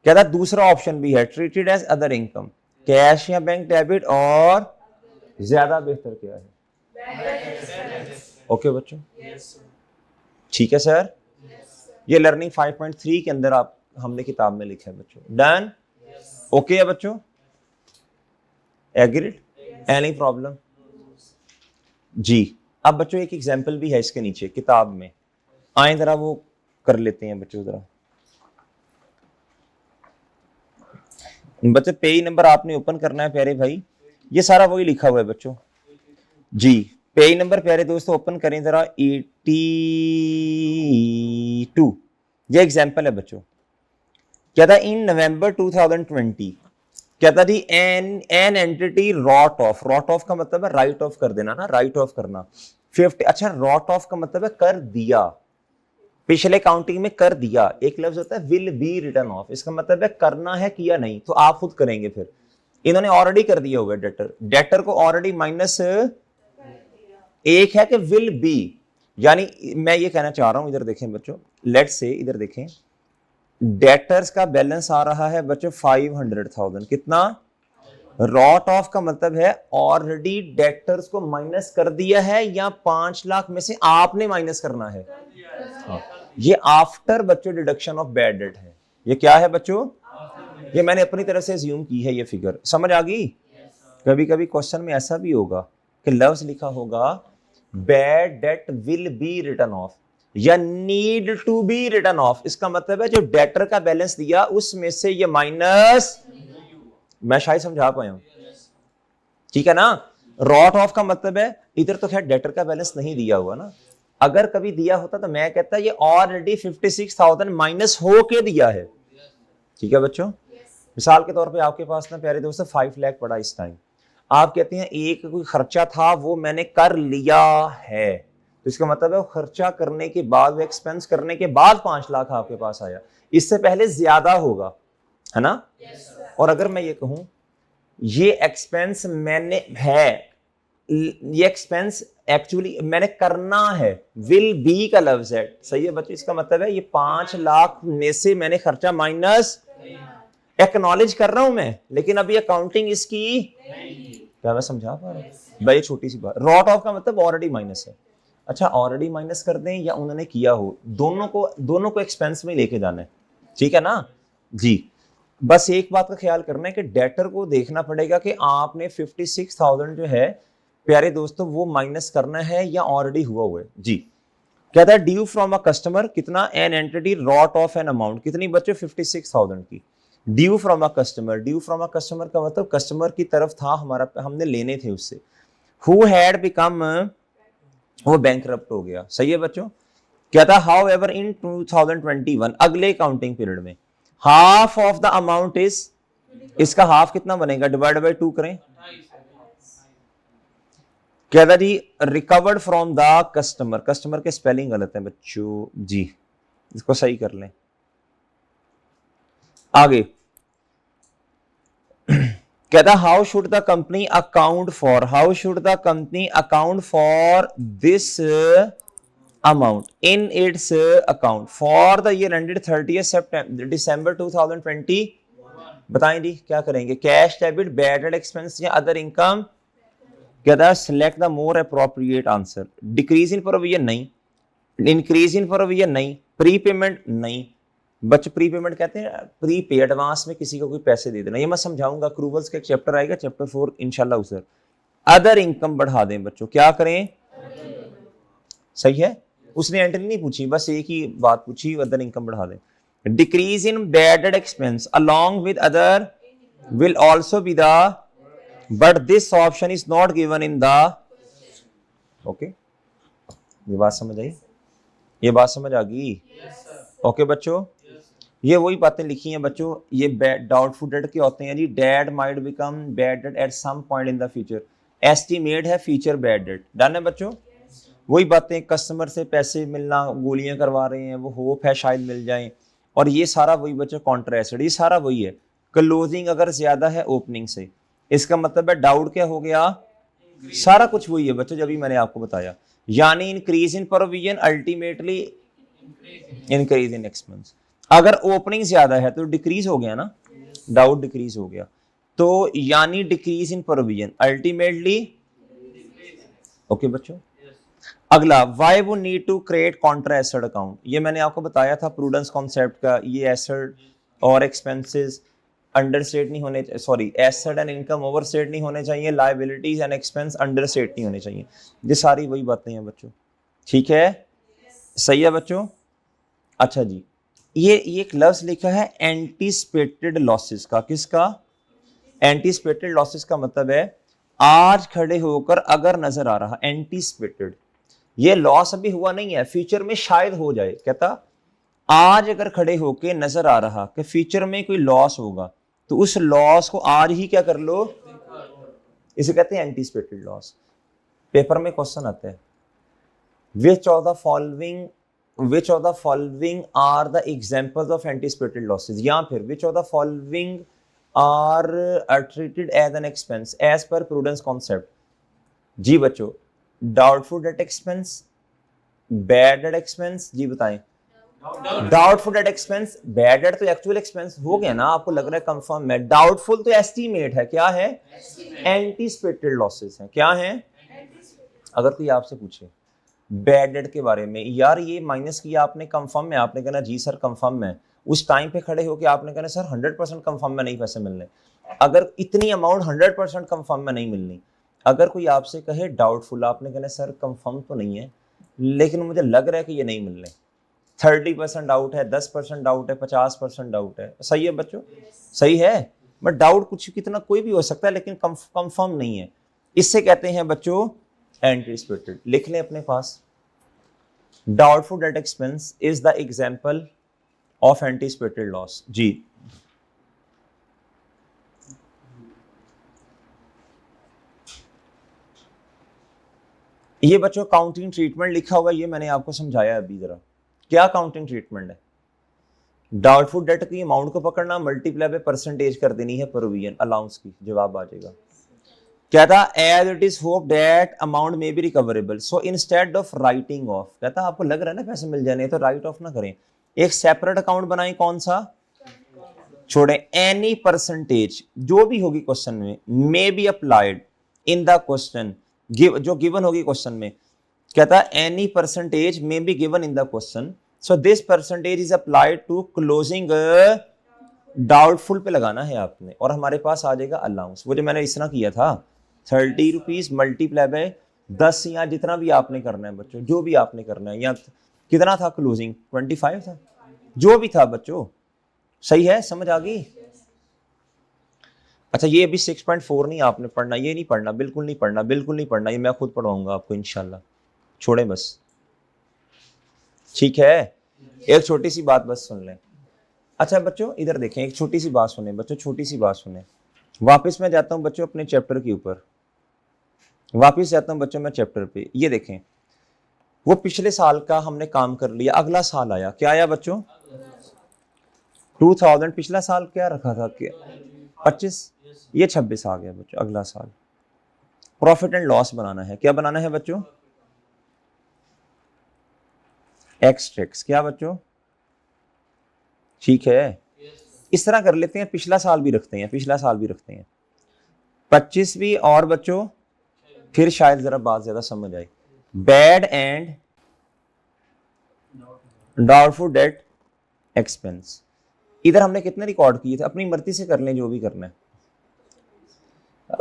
कहता दूसरा ऑप्शन भी है treated as other income, cash या बैंक डेबिट, और ज्यादा बेहतर क्या है, ओके बच्चों ठीक है सर, ये लर्निंग 5.3 के अंदर आप हमने किताब में लिखा है बच्चों, डन, ओके है बच्चों, एग्रीड, एनी प्रॉब्लम, जी। अब बच्चों एक एग्जांपल भी है इसके नीचे किताब में, आए जरा वो कर लेते हैं बच्चों, जरा बच्चे पेज नंबर आपने ओपन करना है प्यारे भाई, ये सारा वही लिखा हुआ है बच्चों, जी पेज नंबर प्यारे दोस्तों ओपन करें जरा 82, ये एग्जांपल है बच्चों, क्या था इन नवंबर 2020, क्या था G N entity wrote of का मतलब है राइट ऑफ कर देना ना, राइट ऑफ करना 50, अच्छा रॉट ऑफ का मतलब है कर दिया, पिछले काउंटिंग में कर दिया, एक लफ्ज होता है विल बी रिटर्न ऑफ, इसका मतलब है करना है किया नहीं, तो आप खुद करेंगे फिर इन्होंने ऑलरेडी कर दिया हुआ है डेटर, डेटर को ऑलरेडी माइनस एक है कि विल बी, यानी मैं ये कहना चाह रहा हूं, इधर देखें बच्चों, लेट्स से इधर देखें, डेटर्स का बैलेंस आ रहा है बच्चों 500,000, कितना, रॉट ऑफ का मतलब है ऑलरेडी डेटर्स को माइनस कर दिया है या 5 लाख में से आपने माइनस करना है। ये आफ्टर बच्चों डिडक्शन ऑफ बैड डेट है। ये क्या है बच्चों, ये मैंने अपनी तरफ से अज्यूम की है, ये फिगर समझ आ गई। कभी कभी क्वेश्चन में ऐसा भी होगा कि लफ्ज लिखा होगा bad debt will be written off या need to be written off, इसका मतलब है जो डेटर का बैलेंस दिया उसमें से ये माइनस, मैं शायद समझा पाया हूं, ठीक है ना। रॉट ऑफ का मतलब है, इधर तो खैर डेटर का बैलेंस नहीं दिया हुआ ना, अगर कभी दिया होता तो मैं कहता ये ऑलरेडी 56,000 माइनस हो के दिया है, ठीक है बच्चों। मिसाल के तौर पे आपके पास ना प्यारे दोस्तों 5 लाख पड़ा इस टाइम, आप कहते हैं एक कोई खर्चा था वो मैंने कर लिया है, तो इसका मतलब है वो खर्चा करने के बाद, वो एक्सपेंस करने के बाद 5 लाख आपके पास आया, इससे पहले ज्यादा होगा, है ना। और अगर मैं ये कहूं ये एक्सपेंस मैंने है, ये एक्सपेंस एक्चुअली मैंने करना है, विल बी का लफ्ज है, सही है बच्चों। इसका मतलब है ये 5 लाख में से मैंने खर्चा माइनस, एक्नॉलेज कर रहा हूं मैं, लेकिन अभी अकाउंटिंग इसकी, क्या मैं समझा पा रहा हूं भाई, छोटी सी बात। रॉट ऑफ का मतलब ऑलरेडी माइनस है। अच्छा ऑलरेडी माइनस कर दें या उन्होंने किया हो, दोनों को एक्सपेंस में लेके जाना है, ठीक है ना जी। बस एक बात का ख्याल करना है कि डेटर को देखना पड़ेगा कि आपने 56,000 जो है प्यारे दोस्तों वो माइनस करना है या ऑलरेडी हुआ है जी। कहता है ड्यू फ्रॉम अ कस्टमर, कितना, an entity wrote off an amount, कितनी बच्चे 56,000 की, due from a customer, due from a customer का मतलब कस्टमर की तरफ था हमारा, हमने लेने थे उससे, हु हैड बिकम, वो बैंकरप्ट हो गया, सही है बच्चों। कहता हाउ एवर इन 2021, अगले काउंटिंग पीरियड में, half of the amount is, इसका हाफ कितना बनेगा, डिवाइड बाय 2 करें, कहता जी recovered from the customer, customer के स्पेलिंग गलत है बच्चों जी, इसको सही कर लें। आगे कहता how should the company account for, how should the company account for this amount in its account for the year ended 30 दिसंबर 2020, बताएं जी क्या करेंगे, cash debit, bad debt expense या अदर इनकम। कहता है select the more appropriate answer, decrease in provision नहीं, इंक्रीज इन प्रोविजन नहीं, प्री पेमेंट नहीं, बच्चे प्री पेमेंट कहते हैं प्री पे, एडवांस में किसी को कोई पैसे दे देना, ये मैं समझाऊंगा, अक्रूवल्स का एक चैप्टर आएगा चैप्टर 4 इंशाल्लाह उस। अदर इनकम बढ़ा दें बच्चों, क्या करें, सही है, उसने एंट्री नहीं पूछी, बस एक ही बात पूछी, अदर इनकम बढ़ा दें। Decrease in bad debt expense along with other will also be the, but this option is not given in the, okay, ये बात समझ आई, ये बात समझ आ गई, ओके बच्चों। ये वही बातें लिखी हैं बच्चों, ये डाउटफुल डेट के होते हैं जी, debt might become bad debt at some point in the future, estimate है फ्यूचर बैड डेट, डन है बच्चों। वही बातें, कस्टमर से पैसे मिलना, गोलियां करवा रहे हैं, वो होप है शायद मिल जाएं, और ये सारा वही बच्चों कॉन्ट्रा एसेट, ये सारा वही है। क्लोजिंग अगर ज्यादा है ओपनिंग से, इसका मतलब है डाउट क्या हो गया, सारा कुछ वही है बच्चों जब भी मैंने आपको बताया, यानी increase in provision ultimately increase in expense. अगर ओपनिंग ज्यादा है तो डिक्रीज हो गया ना, डाउट डिक्रीज हो गया, तो यानी decrease in provision ultimately, okay बच्चों। अगला why we need to create contra asset account, ये मैंने आपको बताया था प्रूडेंस कॉन्सेप्ट का, ये एसेट और एक्सपेंसेस अंडरस्टेट नहीं होने, sorry asset and income overstate नहीं होने चाहिए, लायबिलिटीज एंड एक्सपेंस अंडरस्टेट नहीं होने चाहिए, ये सारी वही बातें हैं बच्चों, ठीक है, सही है बच्चों। अच्छा जी, ये एक लफ्ज लिखा है एंटीसिपेटेड लॉसेस का, किसका, एंटीसिपेटेड लॉसेस का मतलब है आज खड़े होकर अगर नजर आ रहा, एंटीसिपेटेड, ये लॉस अभी हुआ नहीं है, फ्यूचर में शायद हो जाए, कहता आज अगर खड़े होकर नजर आ रहा कि फ्यूचर में कोई लॉस होगा तो उस लॉस को आज ही क्या कर लो, इसे कहते हैं एंटीसिपेटेड लॉस। पेपर में क्वेश्चन आता है which of the following are the examples of anticipated losses, या फिर which of the following are treated as an expense as per prudence concept. जी बच्चों, doubtful debt expense, bad debt expense, जी बताएं। Doubtful debt expense, bad debt तो एक्चुअल एक्सपेंस हो गया ना, आपको लग रहा है कंफर्म है। डाउटफुल तो एस्टीमेट है, क्या है? एंटीसिपेटेड लॉसेस है, क्या है? अगर कोई आपसे पूछे बैड डेट के बारे में, यार ये माइनस किया आपने, कंफर्म है? आपने कहना जी सर कंफर्म है। उस टाइम पे खड़े होकर आपने कहना सर 100% कंफर्म में नहीं पैसे मिलने। अगर इतनी अमाउंट 100% कंफर्म में नहीं मिलनी, अगर कोई आपसे कहे डाउटफुल, आपने कहना सर कंफर्म तो नहीं है लेकिन मुझे लग रहा है कि ये नहीं मिलने, 30% डाउट है, 10% डाउट है, 50% डाउट है। सही है बच्चों? सही है। बट डाउट कुछ कितना कोई भी हो सकता है लेकिन कंफर्म नहीं है, इससे कहते हैं बच्चों एंटीसिपेटेड। लिख लें अपने पास, doubtful debt expense is the example of anticipated loss. जी ये बच्चों काउंटिंग ट्रीटमेंट लिखा हुआ है, ये मैंने आपको समझाया अभी। जरा क्या काउंटिंग ट्रीटमेंट है? डाउटफुल डेट की अमाउंट को पकड़ना, मल्टीप्लाई पे परसेंटेज कर देनी है प्रोविजन अलाउंस की, जवाब आ जाएगा। कहता as it is hope that amount में be recoverable, so instead of writing off, कहता आपको लग रहा है ना पैसे मिल जाने, तो राइट ऑफ ना करें, एक सेपरेट अकाउंट बनाएं। कौन सा? छोड़े एनी परसेंटेज जो भी होगी क्वेश्चन में, may be applied in the question, जो गिवन होगी क्वेश्चन में। कहता any percentage may be given in the question, so this percentage is applied to closing doubtful पे लगाना है आपने, और हमारे पास आ जाएगा अलाउंस। वो जो मैंने इस तरह किया था 30 रुपीज मल्टीप्लाई बाय 10, या जितना भी आपने करना है बच्चों, जो भी आपने करना है। या कितना था क्लोजिंग? 25 था, जो भी था बच्चों। सही है, समझ आ गई? अच्छा ये अभी 6.4 नहीं आपने पढ़ना, ये नहीं पढ़ना, बिल्कुल नहीं पढ़ना, बिल्कुल नहीं पढ़ना, ये मैं खुद पढ़वाऊंगा आपको इंशाल्लाह। छोड़े बस, ठीक है? एक छोटी सी बात बस सुन लें। अच्छा बच्चों इधर देखें, एक छोटी सी बात सुने बच्चों, छोटी सी बात सुने। वापस मैं जाता हूं बच्चों अपने चैप्टर के ऊपर, वापस जाता हूं बच्चों मैं चैप्टर पे। ये देखें, वो पिछले साल का हमने काम कर लिया, अगला साल आया, क्या आया बच्चों? 2000। पिछला साल क्या रखा था? 25, ये 26 आ गया बच्चों। अगला साल प्रॉफिट एंड लॉस बनाना है, क्या बनाना है बच्चों? एक्सट्रैक्ट्स, क्या बच्चों? ठीक है, इस तरह कर लेते हैं, पिछला साल भी रखते हैं, पिछला साल भी रखते हैं, 25 भी, और बच्चों फिर शायद जरा बात ज्यादा समझ आए। Bad and doubtful debt expense, इधर हमने कितने रिकॉर्ड किए थे? अपनी मर्जी से कर लें, जो भी करना है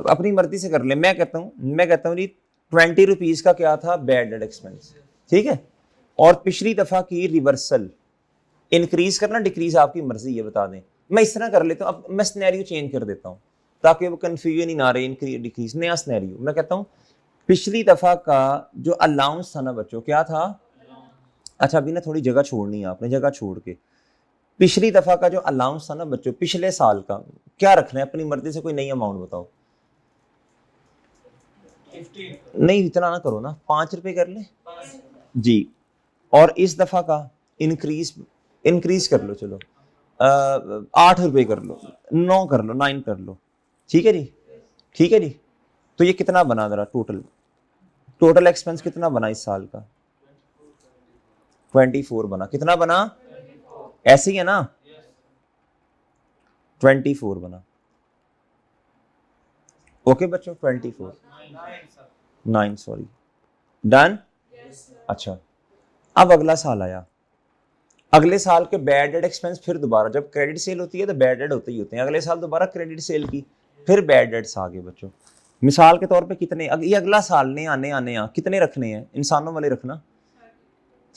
अपनी मर्जी से कर लें। मैं कहता हूँ जी 20 रुपीज का क्या था? बैड डेट एक्सपेंस, ठीक है। और पिछली दफा की रिवर्सल, इंक्रीज करना डिक्रीज आपकी मर्जी है, बता दें। मैं इस तरह कर लेता हूँ, अब मैं स्नैरियो चेंज कर देता हूँ ताकि वो कंफ्यूजन ही ना रहे, इंक्रीज डिक्रीज। नया स्नैरियो मैं कहता हूँ, पिछली दफा का जो अलाउंस था ना बच्चों, क्या था? अच्छा अभी ना थोड़ी जगह छोड़नी है आपने, जगह छोड़ के पिछली दफा का जो अलाउंस था ना बच्चों, पिछले साल का क्या रखना है? अपनी मर्जी से कोई नई अमाउंट बताओ। 15। नहीं इतना ना करो ना, 5 रुपए कर ले जी। और इस दफा का इंक्रीज कर लो, चलो 8 रुपए कर लो, 9 कर लो, 9 कर लो, ठीक है जी, ठीक है जी। तो ये कितना बना जरा? टोटल एक्सपेंस कितना बना इस साल का? 24 बना। कितना बना? ऐसे ही है ना, 24 बना। ओके बच्चों, 24 9 सॉरी, डन। अच्छा अब अगला साल आया, अगले साल के बैड डेट एक्सपेंस फिर दोबारा, जब क्रेडिट सेल होती है तो बैड डेट होते ही होते हैं, अगले साल दोबारा क्रेडिट सेल की, फिर बैड डेट्स आ गए बच्चों। मिसाल के तौर पे कितने, ये अगला साल ने आने कितने रखने हैं? इंसानों वाले रखना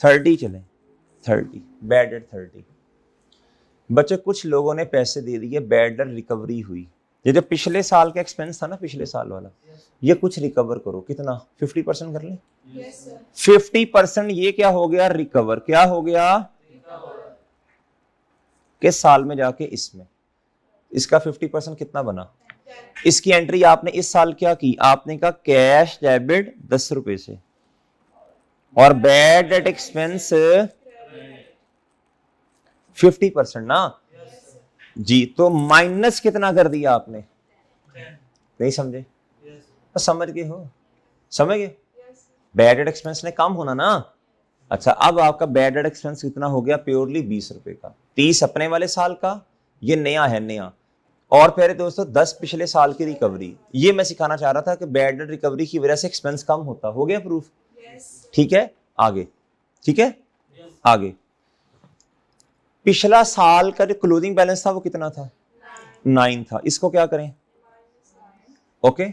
30 चले, 30 बैड डेट 30। बच्चों कुछ लोगों ने पैसे दे दिए, बैड डेट रिकवरी हुई, ये जो पिछले साल का एक्सपेंस था ना, पिछले साल वाला, ये कुछ रिकवर करो। कितना? 50% कर ले। 50% ये क्या हो गया? रिकवर। क्या हो गया? किस साल में जाके? इसमें। इसका 50% कितना बना? इसकी एंट्री आपने इस साल क्या की? आपने कहा कैश डेबिट 10 रुपए से, और बैड डेट एक्सपेंस 50% ना। जी, तो माइनस कितना कर दिया आपने? नहीं समझे? तो समझ गए हो? समझ गए? बैड डेट एक्सपेंस ने कम होना ना। अच्छा, अब आपका बैड डेट एक्सपेंस कितना हो गया? प्योरली 20 रुपए का। 30 अपने वाले साल का, ये नया है नया। और प्यारे दोस्तों 10 पिछले साल की रिकवरी। ये मैं सिखाना चाह रहा था कि बैड डेट रिकवरी की वजह से एक्सपेंस कम होता। हो गया प्रूफ? ठीक है, आगे। ठीक है, आगे। पिछला साल का जो क्लोजिंग बैलेंस था वो कितना था? 9 था। इसको क्या करें? ओके।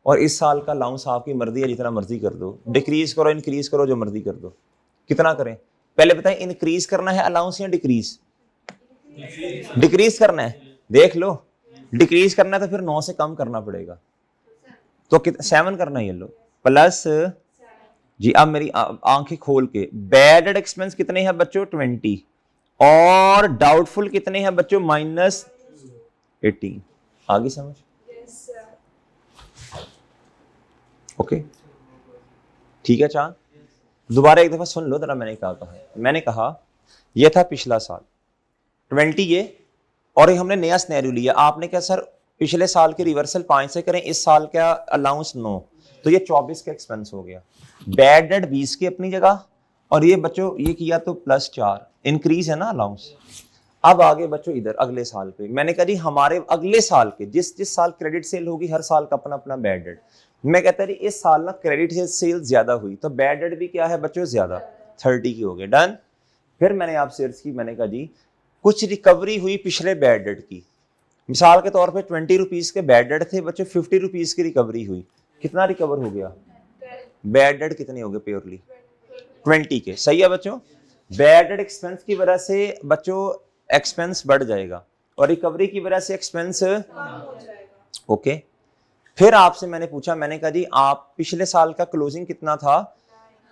और इस साल का अलाउंस आपकी मर्जी है, जितना मर्जी कर दो, डिक्रीज करो इंक्रीज करो, जो मर्जी कर दो। कितना करें? पहले बताएं, इंक्रीज करना है अलाउंस या डिक्रीज? डिक्रीज करना है। देख लो, डिक्रीज करना है तो फिर 9 से कम करना पड़ेगा। तो 7 करना है। ये लो प्लस जी। अब मेरी आंखें खोल के, बैड डेट एक्सपेंस कितने हैं बच्चों? 20। और डाउटफुल कितने हैं बच्चों? -18। आगे समझ? ओके, ठीक है चांद। दोबारा एक दफा सुन लो जरा, मैंने कहा यह था पिछला साल 20 ये, और ये हमने नया सिनेरियो लिया। आपने क्या सर पिछले साल के रिवर्सल 5 से करें, इस साल का अलाउंस 9, तो ये 24 का एक्सपेंस हो गया। बैड डेट 20 की अपनी जगह, और ये बच्चों ये किया तो +4 इंक्रीज है ना अलाउंस। अब आगे बच्चों इधर अगले साल पे, मैंने कहा जी हमारे अगले साल के जिस साल क्रेडिट सेल होगी, हर साल का अपना अपना बैड डेट। मैं कहता रही इस साल ना क्रेडिट सेल ज्यादा हुई, तो बैड डेट भी क्या है बच्चों? ज्यादा, 30 की हो गई। डन। फिर मैंने आपसे अर्ज की, मैंने कहा जी कुछ रिकवरी हुई पिछले बैड डेट की। मिसाल के तौर पे 20 रुपीज के बैड डेट थे बच्चों, 50 रुपीज की रिकवरी हुई। कितना रिकवर हो गया? बैड डेट कितने हो गए प्योरली? 20 के। सही है बच्चों? बैड डेट एक्सपेंस की वजह से बच्चों एक्सपेंस बढ़ जाएगा, और रिकवरी की वजह से एक्सपेंस ओके। फिर आपसे मैंने पूछा, मैंने कहा जी आप पिछले साल का क्लोजिंग कितना था?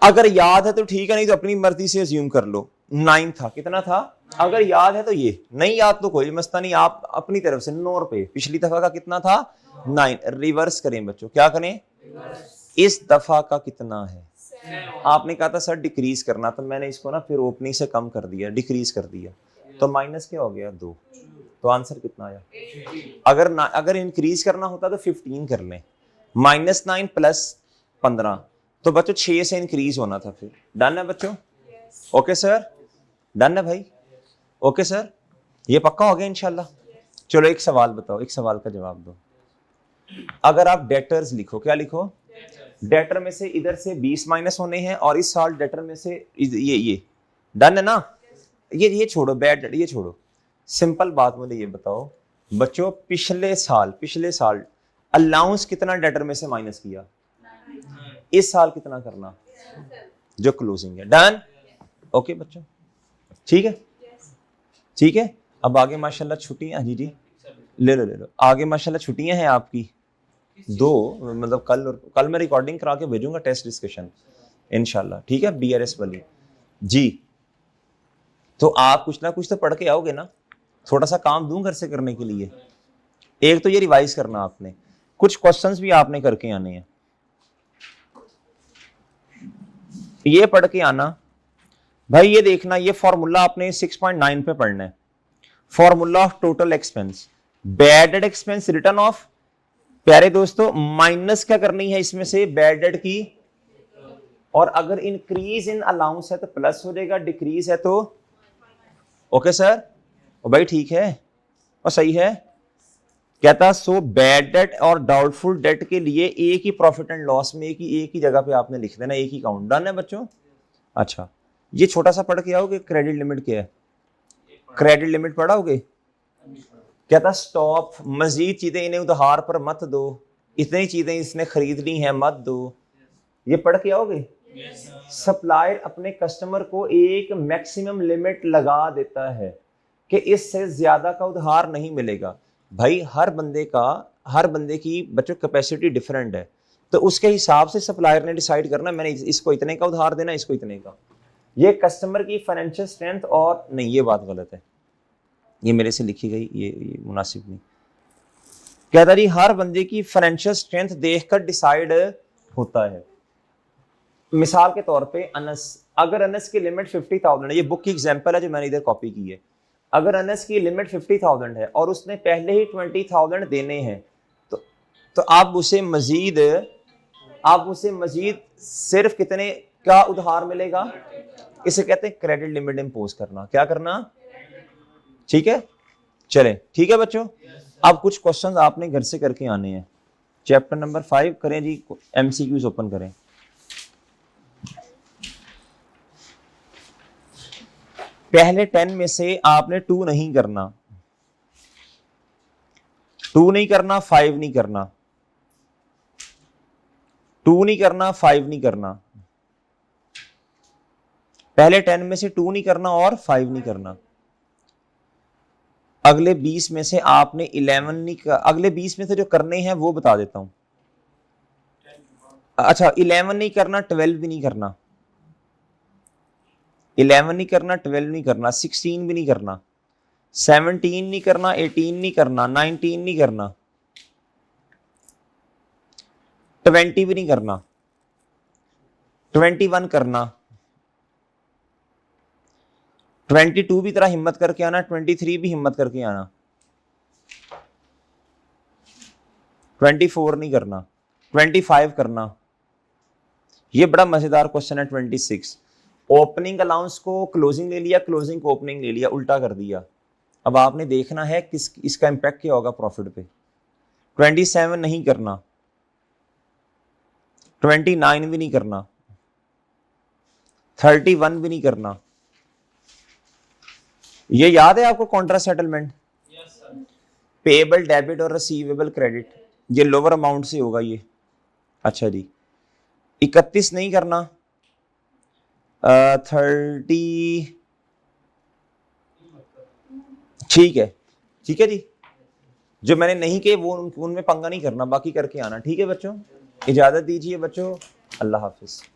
अगर याद है तो ठीक है, नहीं तो अपनी मर्जी से अज्यूम कर लो। 9 था। कितना था? अगर याद है तो ये, नहीं याद तो कोई मसला नहीं, आप अपनी तरफ से 9 रुपए। पिछली दफा का कितना था? 9। रिवर्स करें बच्चों, क्या करें? इस दफा का कितना है? आपने कहा था सर डिक्रीज करना, तो मैंने इसको ना फिर ओपनिंग से कम कर दिया, डिक्रीज कर दिया, तो माइनस क्या हो गया? 2। तो आंसर कितना आया? अगर इंक्रीज करना होता तो 15 कर लें। -9 + 15, तो बच्चों 6 से इंक्रीज होना था फिर। डन है बच्चों? ओके सर, डन है भाई? ओके सर, ये पक्का हो गया इंशाल्लाह। चलो एक सवाल बताओ, एक सवाल का जवाब दो। अगर आप डेटर्स लिखो, क्या लिखो? डेटर में से इधर से 20 माइनस होने हैं, और इस साल डेटर में से ये डन है ना? ये छोड़ो, बैड ये छोड़ो। सिंपल बात मुझे ये बताओ बच्चों, पिछले साल अलाउंस कितना डेटर में से माइनस किया? इस साल कितना करना? जो क्लोजिंग है। डन? ओके बच्चों, ठीक है? ठीक है। अब आगे माशाल्लाह छुट्टियां, जी ले लो आगे माशाल्लाह छुट्टियां हैं आपकी 2, मतलब कल मैं रिकॉर्डिंग करा के भेजूंगा, टेस्ट डिस्कशन इंशाल्लाह। ठीक है, BRS वाली जी। तो आप कुछ ना कुछ तो पढ़ के आओगे ना, थोड़ा सा काम दूं घर से करने के लिए। एक तो ये रिवाइज करना, आपने कुछ क्वेश्चंस भी आपने करके आने हैं, ये पढ़ के आना भाई। ये देखना, ये फॉर्मूला आपने 6.9 पे पढ़ना है, formula of total expense. Bad debt expense return of, प्यारे दोस्तों माइनस क्या करनी है इसमें से? बैड डेट की। और अगर इंक्रीज इन अलाउंस है तो प्लस हो जाएगा, डिक्रीज है तो ओके सर। ओ भाई ठीक है और सही है। कहता सो बैड डेट और डाउटफुल डेट के लिए एक ही प्रॉफिट एंड लॉस में एक ही जगह पे आपने लिख देना, एक ही काउंट। डन है बच्चों? अच्छा, ये छोटा सा पढ़ के आओगे, क्रेडिट लिमिट क्या है? क्रेडिट लिमिट पढ़ाओगे? कहता स्टॉप, मजीद चीजें इन्हें उधार पर मत दो, इतनी चीजें इसने खरीदनी है मत दो। ये पढ़ के आओगे? सप्लायर अपने कस्टमर को एक मैक्सिमम लिमिट लगा देता है कि इससे ज्यादा का उधार नहीं मिलेगा। भाई हर बंदे की बच्चों कैपेसिटी डिफरेंट है, तो उसके हिसाब से सप्लायर ने डिसाइड करना मैंने इसको इतने का उधार देना, इसको इतने का। ये कस्टमर की फाइनेंशियल स्ट्रेंथ, और नहीं ये बात गलत है, ये मेरे से लिखी गई, ये मुनासिब नहीं। कहता जी हर बंदे की फाइनेंशियल स्ट्रेंथ देखकर डिसाइड होता है। मिसाल के तौर पे अनस, अगर अनस की लिमिट 50,000 है, ये बुक की एग्जांपल है जो मैंने इधर कॉपी की है। अगर अनस की लिमिट 50,000 है और उसने पहले ही 20,000 देने हैं तो आप उसे मजीद सिर्फ कितने का उधार मिलेगा? इसे कहते हैं क्रेडिट लिमिट इंपोज करना। क्या करना? ठीक है, चलें, ठीक है बच्चों। अब कुछ क्वेश्चंस आपने घर से करके आने हैं। चैप्टर नंबर 5 करें जी, एमसीक्यूज ओपन करें। पहले 10 में से आपने 2 नहीं करना, 2 नहीं करना, 5 नहीं करना, 2 नहीं करना, 5 नहीं करना। पहले 10 में से 2 नहीं करना और 5 नहीं करना। अगले 20 में से आपने 11 नहीं कर, अगले 20 में से जो करने हैं वो बता देता हूं। अच्छा, 11 नहीं करना, 12 भी नहीं करना, 11 नहीं करना, 12 नहीं करना, 16 भी नहीं करना, 17 नहीं करना, 18 नहीं करना, 19 नहीं करना, 20 भी नहीं करना, 21 करना, 22 भी तरह हिम्मत करके आना, 23 भी हिम्मत करके आना, 24 नहीं करना, 25 करना। ये बड़ा मजेदार क्वेश्चन है। 26 ओपनिंग अलाउंस को क्लोजिंग ले लिया, क्लोजिंग को ओपनिंग ले लिया, उल्टा कर दिया। अब आपने देखना है किस इसका इंपैक्ट क्या होगा प्रॉफिट पे। 27 नहीं करना, 29 भी नहीं करना, 31 भी नहीं करना। ये याद है आपको कॉन्ट्रा सेटलमेंट? पेएबल डेबिट और रिसीवेबल क्रेडिट, ये लोअर अमाउंट से होगा ये। अच्छा जी, 31 नहीं करना, 30, ठीक है, ठीक है जी। जो मैंने नहीं किए वो उनमें पंगा नहीं करना, बाकी करके आना। ठीक है बच्चों, इजाजत दीजिए बच्चों, अल्लाह हाफिज।